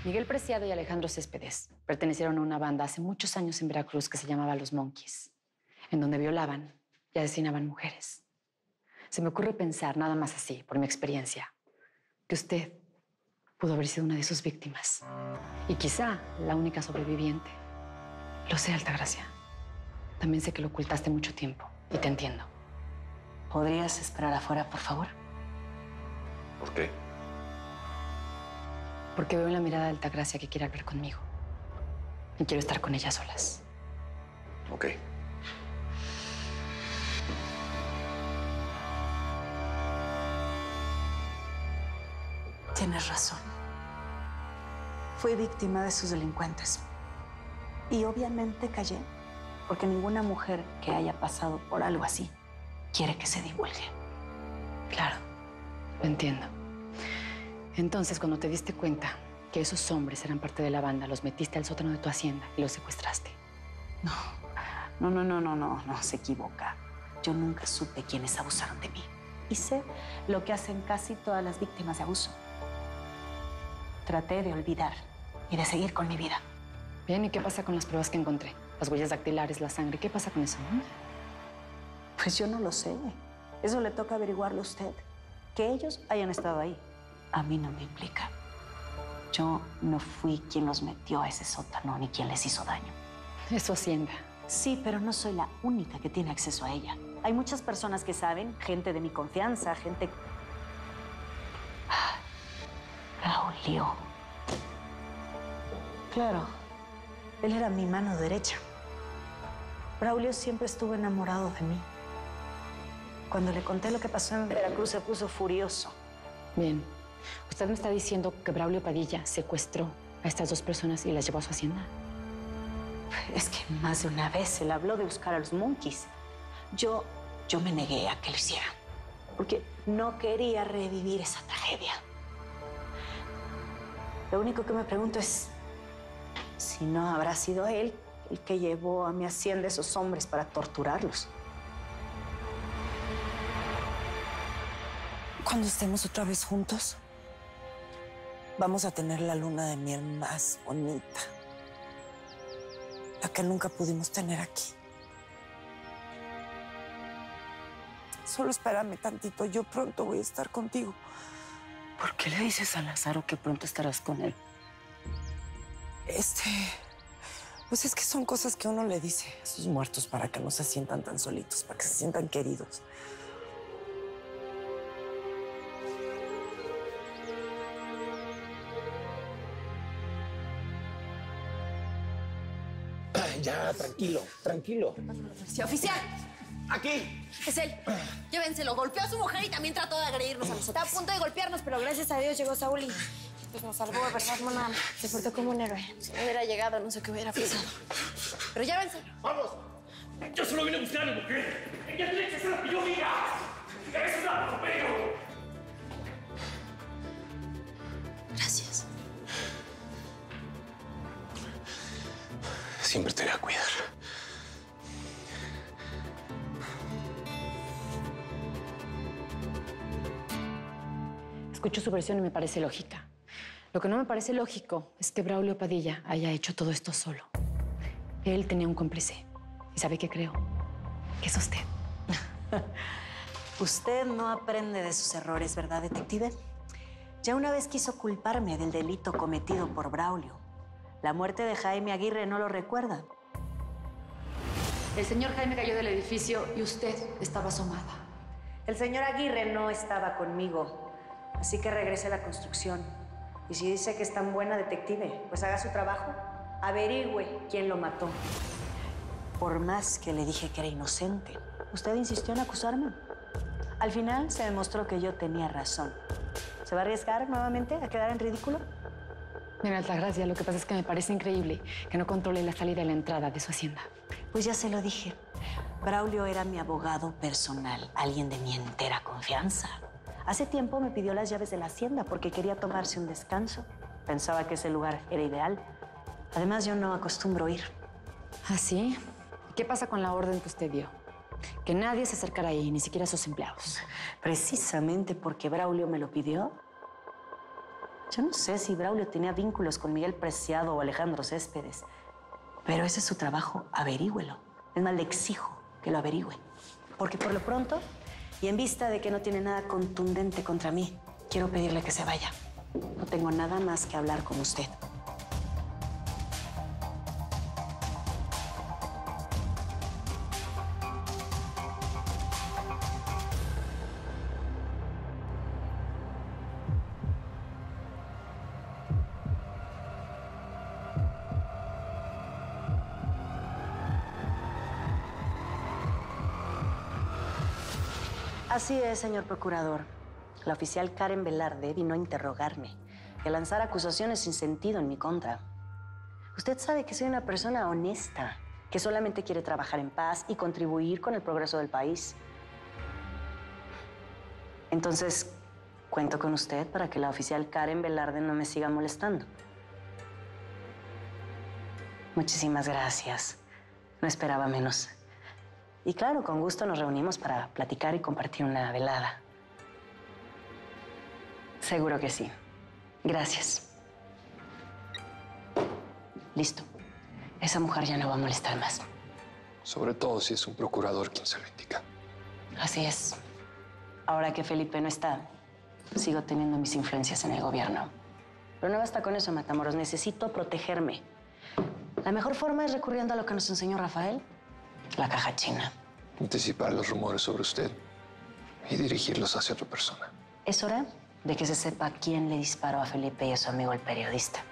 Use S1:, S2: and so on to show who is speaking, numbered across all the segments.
S1: Miguel Preciado y Alejandro Céspedes pertenecieron a una banda hace muchos años en Veracruz que se llamaba Los Monkeys, en donde violaban y asesinaban mujeres. Se me ocurre pensar, nada más así, por mi experiencia, que usted pudo haber sido una de sus víctimas. Y quizá la única sobreviviente. Lo sé, Altagracia. También sé que lo ocultaste mucho tiempo y te entiendo.
S2: ¿Podrías esperar afuera, por favor?
S3: ¿Por qué?
S1: Porque veo en la mirada de Altagracia que quiere hablar conmigo. Y quiero estar con ella solas.
S3: Ok.
S2: Tienes razón. Fui víctima de sus delincuentes. Y obviamente callé, porque ninguna mujer que haya pasado por algo así quiere que se divulgue.
S1: Claro, lo entiendo. Entonces, cuando te diste cuenta que esos hombres eran parte de la banda, los metiste al sótano de tu hacienda y los secuestraste.
S2: No, se equivoca. Yo nunca supe quiénes abusaron de mí. Y sé lo que hacen casi todas las víctimas de abuso. Traté de olvidar y de seguir con mi vida.
S1: Bien, ¿y qué pasa con las pruebas que encontré? Las huellas dactilares, la sangre, ¿qué pasa con eso?
S2: Pues yo no lo sé. Eso le toca averiguarlo a usted. Que ellos hayan estado ahí, a mí no me implica. Yo no fui quien los metió a ese sótano ni quien les hizo daño.
S1: Es su hacienda.
S2: Sí, pero no soy la única que tiene acceso a ella. Hay muchas personas que saben, gente de mi confianza, gente... Braulio. Claro, él era mi mano derecha. Braulio siempre estuvo enamorado de mí. Cuando le conté lo que pasó en Veracruz, se puso furioso.
S1: Bien. ¿Usted me está diciendo que Braulio Padilla secuestró a estas dos personas y las llevó a su hacienda?
S2: Es que más de una vez él habló de buscar a los Monkeys. Yo me negué a que lo hiciera, porque no quería revivir esa tragedia. Lo único que me pregunto es si no habrá sido él el que llevó a mi hacienda a esos hombres para torturarlos.
S4: Cuando estemos otra vez juntos, vamos a tener la luna de miel más bonita. La que nunca pudimos tener aquí. Solo espérame tantito, yo pronto voy a estar contigo.
S2: ¿Por qué le dices a Lázaro que pronto estarás con él?
S4: Pues es que son cosas que uno le dice a sus muertos para que no se sientan tan solitos, para que se sientan queridos.
S5: Ya, tranquilo, tranquilo.
S6: Sí, oficial.
S5: ¡Aquí!
S6: Es él. Llévenselo. Golpeó a su mujer y también trató de agredirnos a nosotros.
S7: Estaba a punto de golpearnos, pero gracias a Dios llegó Saúl y pues nos salvó, ¿verdad, mona? Se portó como un héroe.
S6: Si no hubiera llegado, no sé qué hubiera pasado. Pero llévenselo.
S5: ¡Vamos! Yo solo vine a buscar a mi mujer. Ella tiene que ser lo que yo diga. ¡Eso es atropello!
S6: Gracias.
S3: Siempre te voy a cuidar.
S1: Escucho su versión y me parece lógica. Lo que no me parece lógico es que Braulio Padilla haya hecho todo esto solo. Él tenía un cómplice. ¿Y sabe qué creo? Que es usted.
S2: Usted no aprende de sus errores, ¿verdad, detective? Ya una vez quiso culparme del delito cometido por Braulio. La muerte de Jaime Aguirre no lo recuerda.
S1: El señor Jaime cayó del edificio y usted estaba asomada.
S2: El señor Aguirre no estaba conmigo, así que regrese a la construcción. Y si dice que es tan buena detective, pues haga su trabajo. Averigüe quién lo mató. Por más que le dije que era inocente, usted insistió en acusarme. Al final se demostró que yo tenía razón. ¿Se va a arriesgar nuevamente a quedar en ridículo?
S1: Mira, Altagracia, lo que pasa es que me parece increíble que no controle la salida y la entrada de su hacienda.
S2: Pues ya se lo dije. Braulio era mi abogado personal, alguien de mi entera confianza. Hace tiempo me pidió las llaves de la hacienda porque quería tomarse un descanso. Pensaba que ese lugar era ideal. Además, yo no acostumbro ir.
S1: ¿Ah, sí? ¿Qué pasa con la orden que usted dio? Que nadie se acercara ahí, ni siquiera sus empleados.
S2: Precisamente porque Braulio me lo pidió, Yo no sé si Braulio tenía vínculos con Miguel Preciado o Alejandro Céspedes, pero ese es su trabajo, averígüelo. Es más, le exijo que lo averigüe. Porque por lo pronto, y en vista de que no tiene nada contundente contra mí, quiero pedirle que se vaya. No tengo nada más que hablar con usted. Así es, señor procurador. La oficial Karen Velarde vino a interrogarme y a lanzar acusaciones sin sentido en mi contra. Usted sabe que soy una persona honesta, que solamente quiere trabajar en paz y contribuir con el progreso del país. Entonces, cuento con usted para que la oficial Karen Velarde no me siga molestando. Muchísimas gracias. No esperaba menos. Y claro, con gusto nos reunimos para platicar y compartir una velada. Seguro que sí. Gracias. Listo. Esa mujer ya no va a molestar más.
S8: Sobre todo si es un procurador quien se lo indica.
S2: Así es. Ahora que Felipe no está, sigo teniendo mis influencias en el gobierno. Pero no basta con eso, Matamoros. Necesito protegerme. La mejor forma es recurriendo a lo que nos enseñó Rafael. La caja china.
S8: Anticipar los rumores sobre usted y dirigirlos hacia otra persona.
S2: Es hora de que se sepa quién le disparó a Felipe y a su amigo el periodista.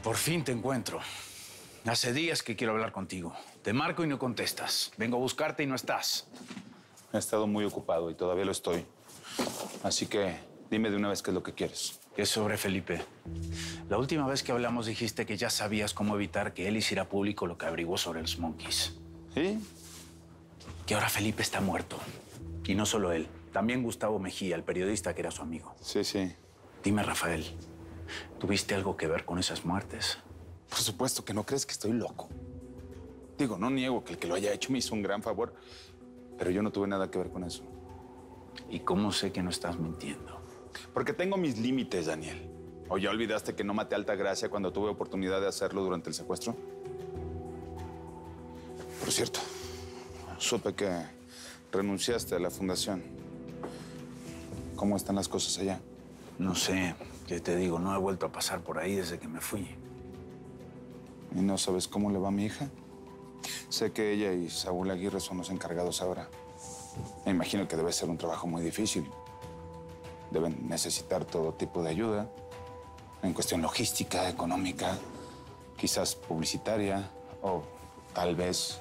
S9: Por fin te encuentro. Hace días que quiero hablar contigo. Te marco y no contestas. Vengo a buscarte y no estás.
S10: He estado muy ocupado y todavía lo estoy. Así que dime de una vez qué es lo que quieres.
S9: Es sobre Felipe. La última vez que hablamos dijiste que ya sabías cómo evitar que él hiciera público lo que averiguó sobre los Monkeys.
S10: ¿Sí?
S9: Que ahora Felipe está muerto. Y no solo él. También Gustavo Mejía, el periodista que era su amigo.
S10: Sí, sí.
S9: Dime, Rafael, ¿tuviste algo que ver con esas muertes?
S10: Por supuesto que no crees que estoy loco. Digo, no niego que el que lo haya hecho me hizo un gran favor, pero yo no tuve nada que ver con eso.
S9: ¿Y cómo sé que no estás mintiendo?
S10: Porque tengo mis límites, Daniel. ¿O ya olvidaste que no maté a Altagracia cuando tuve oportunidad de hacerlo durante el secuestro? Por cierto, supe que renunciaste a la fundación. ¿Cómo están las cosas allá?
S9: No sé, ¿qué te digo? No he vuelto a pasar por ahí desde que me fui.
S10: ¿Y no sabes cómo le va a mi hija? Sé que ella y Saúl Aguirre son los encargados ahora. Me imagino que debe ser un trabajo muy difícil. Deben necesitar todo tipo de ayuda, en cuestión logística, económica, quizás publicitaria, o tal vez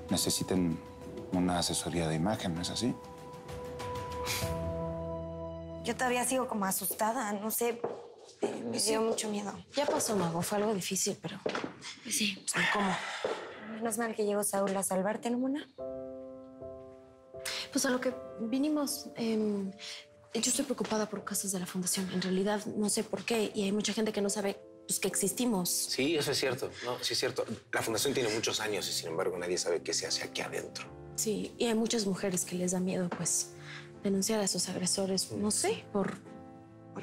S10: necesiten una asesoría de imagen, ¿no es así?
S7: Yo todavía sigo como asustada, no sé. Me dio mucho miedo.
S4: Ya pasó, Mago. Fue algo difícil, pero...
S7: Sí.
S4: ¿Cómo?
S7: Menos mal que llegó Saúl a salvarte, ¿no, Mona?
S4: Pues a lo que vinimos... yo estoy preocupada por casos de la fundación. En realidad, no sé por qué. Y hay mucha gente que no sabe pues, que existimos.
S3: Sí, eso es cierto. No, sí es cierto. La fundación tiene muchos años y, sin embargo, nadie sabe qué se hace aquí adentro.
S4: Sí, y hay muchas mujeres que les da miedo, pues, denunciar a esos agresores. No sé, por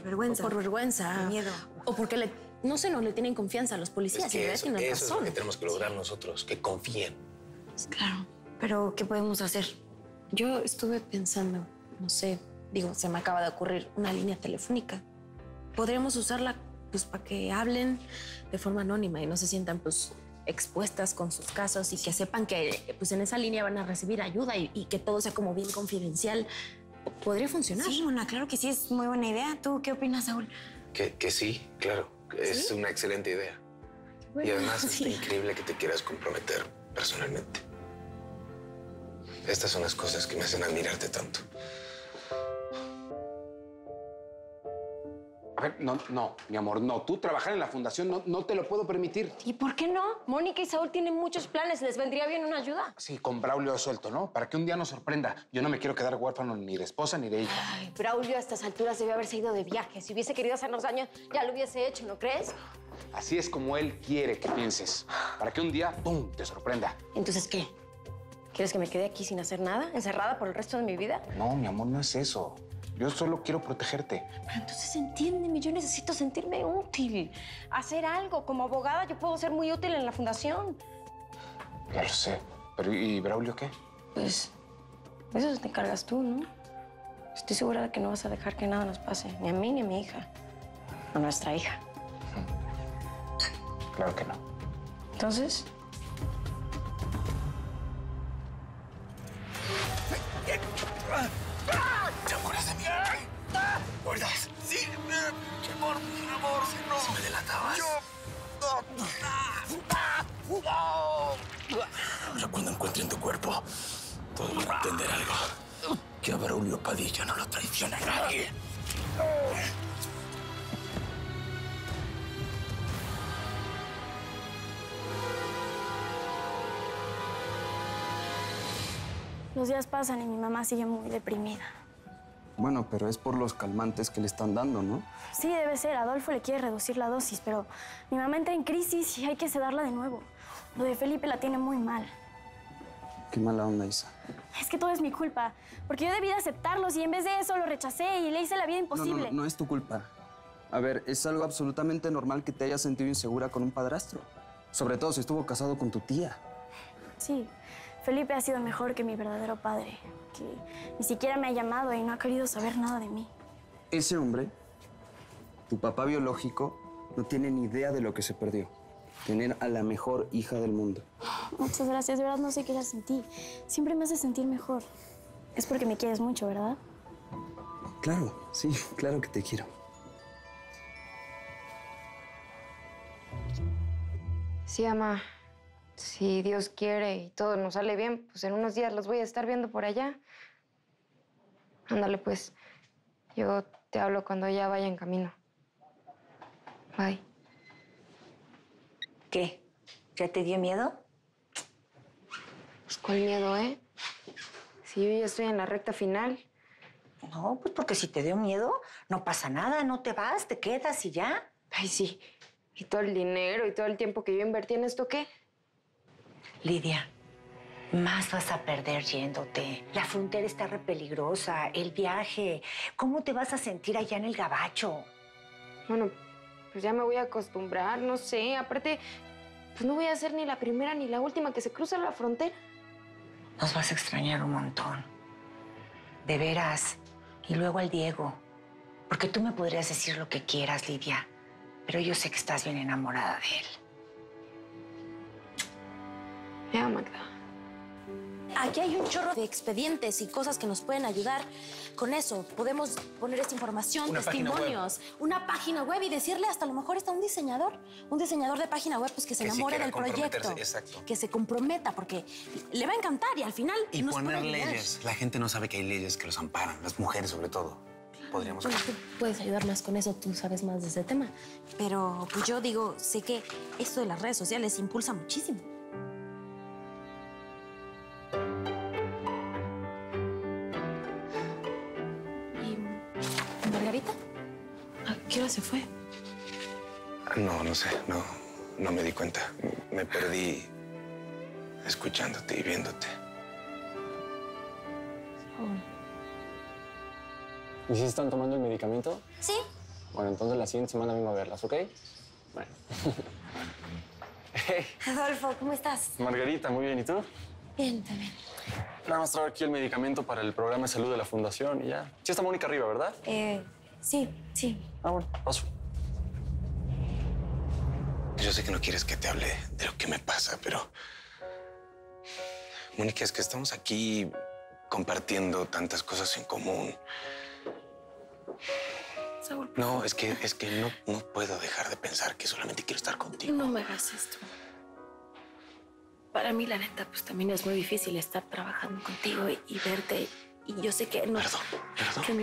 S4: vergüenza. Por vergüenza.
S7: Por miedo.
S4: O porque no sé, no le tienen confianza a los policías.
S3: Es que eso
S4: tienen
S3: es
S4: razón.
S3: lo que tenemos que lograr nosotros, que confíen.
S7: Claro. Pero, ¿qué podemos hacer?
S4: Yo estuve pensando, no sé, digo, se me acaba de ocurrir una línea telefónica. Podríamos usarla, pues, para que hablen de forma anónima y no se sientan, pues, expuestas con sus casos y que sepan que, pues, en esa línea van a recibir ayuda y que todo sea como bien confidencial. Podría funcionar.
S7: Sí, Mona, claro que sí, es muy buena idea. ¿Tú qué opinas, Saúl?
S3: Que sí, claro. Es una excelente idea.
S4: Bueno,
S3: y además
S4: sí.
S3: está increíble que te quieras comprometer personalmente. Estas son las cosas que me hacen admirarte tanto.
S11: A ver, no, mi amor, no. Tú trabajar en la fundación no te lo puedo permitir.
S7: ¿Y por qué no? Mónica y Saúl tienen muchos planes. ¿Les vendría bien una ayuda?
S11: Sí, con Braulio suelto, ¿no? Para que un día nos sorprenda. Yo no me quiero quedar huérfano ni de esposa ni de hija.
S7: Ay, Braulio a estas alturas debió haberse ido de viaje. Si hubiese querido hacernos daño, ya lo hubiese hecho, ¿no crees?
S11: Así es como él quiere que pienses. Para que un día, ¡pum!, te sorprenda.
S7: Entonces, ¿qué? ¿Quieres que me quede aquí sin hacer nada? ¿Encerrada por el resto de mi vida?
S11: No, mi amor, no es eso. Yo solo quiero protegerte.
S7: Pero entonces entiéndeme, yo necesito sentirme útil. Hacer algo. Como abogada yo puedo ser muy útil en la fundación.
S11: Ya lo sé. Pero ¿y Braulio qué?
S7: Pues, eso te encargas tú, ¿no? Estoy segura de que no vas a dejar que nada nos pase. Ni a mí ni a mi hija. A nuestra hija.
S11: Claro que no.
S7: Entonces...
S5: ¿Te acuerdas de mí? ¿Te acuerdas? Sí. Amor, no. Si me delatabas. Ahora cuando encuentre en tu cuerpo, todos van a entender algo. Que a Braulio Padilla no lo traiciona nadie.
S7: Los días pasan y mi mamá sigue muy deprimida.
S12: Bueno, pero es por los calmantes que le están dando, ¿no?
S7: Sí, debe ser. Adolfo le quiere reducir la dosis, pero mi mamá entra en crisis y hay que sedarla de nuevo. Lo de Felipe la tiene muy mal.
S12: Qué mala onda, Isa.
S7: Es que todo es mi culpa, porque yo debí de aceptarlos y en vez de eso lo rechacé y le hice la vida imposible.
S12: No es tu culpa. A ver, es algo absolutamente normal que te hayas sentido insegura con un padrastro. Sobre todo si estuvo casado con tu tía.
S7: Sí, Felipe ha sido mejor que mi verdadero padre, que ni siquiera me ha llamado y no ha querido saber nada de mí.
S12: Ese hombre, tu papá biológico, no tiene ni idea de lo que se perdió. Tener a la mejor hija del mundo.
S7: Muchas gracias, de verdad no sé qué era sin ti. Siempre me hace sentir mejor. Es porque me quieres mucho, ¿verdad?
S12: Claro, sí, claro que te quiero.
S13: Sí, mamá. Si Dios quiere y todo nos sale bien, pues en unos días los voy a estar viendo por allá. Ándale, pues. Yo te hablo cuando ya vaya en camino. Bye.
S2: ¿Qué? ¿Ya te dio miedo?
S13: Pues, ¿cuál miedo, eh? Si yo ya estoy en la recta final.
S2: No, pues porque si te dio miedo, no pasa nada, no te vas, te quedas y ya.
S13: Ay, sí. ¿Y todo el dinero y todo el tiempo que yo invertí en esto qué?
S2: Lidia, más vas a perder yéndote. La frontera está re peligrosa, el viaje. ¿Cómo te vas a sentir allá en el gabacho?
S13: Bueno, pues ya me voy a acostumbrar, no sé. Aparte, pues no voy a ser ni la primera ni la última que se cruza la frontera.
S2: Nos vas a extrañar un montón. De veras. Y luego al Diego. Porque tú me podrías decir lo que quieras, Lidia. Pero yo sé que estás bien enamorada de él.
S13: Ya, Magda.
S4: Aquí hay un chorro de expedientes y cosas que nos pueden ayudar con eso. Podemos poner esta información,
S3: Una
S4: testimonios, una página web y decirle hasta a lo mejor está un diseñador de página web pues que se enamore del proyecto.
S3: Exacto.
S4: Que se comprometa porque le va a encantar y al final
S3: Y
S4: nos
S3: poner
S4: puede ayudar.
S3: leyes. La gente no sabe que hay leyes que los amparan, las mujeres sobre todo. Podríamos...
S4: Bueno, tú puedes ayudar más con eso, tú sabes más de ese tema. Pero pues yo digo, sé que esto de las redes sociales impulsa muchísimo. ¿Y Margarita? ¿A qué hora se fue?
S3: No sé, no me di cuenta. Me perdí escuchándote y viéndote.
S14: ¿Y si están tomando el medicamento?
S7: Sí.
S14: Bueno, entonces la siguiente semana vengo a verlas, ¿ok? Bueno. Hey,
S7: Adolfo, ¿cómo estás?
S14: Margarita, muy bien. ¿Y tú?
S7: Bien, también.
S14: Nada más traigo aquí el medicamento para el programa de salud de la fundación y ya. Sí está Mónica arriba, ¿verdad?
S7: Sí.
S14: Ah, bueno, paso.
S3: Yo sé que no quieres que te hable de lo que me pasa, pero... Mónica, es que estamos aquí compartiendo tantas cosas en común.
S4: Saúl,
S3: No, es que no puedo dejar de pensar que solamente quiero estar contigo.
S4: no me hagas esto. Para mí, la neta, pues también es muy difícil estar trabajando contigo y verte. Y yo sé que no...
S3: Perdón.
S4: Que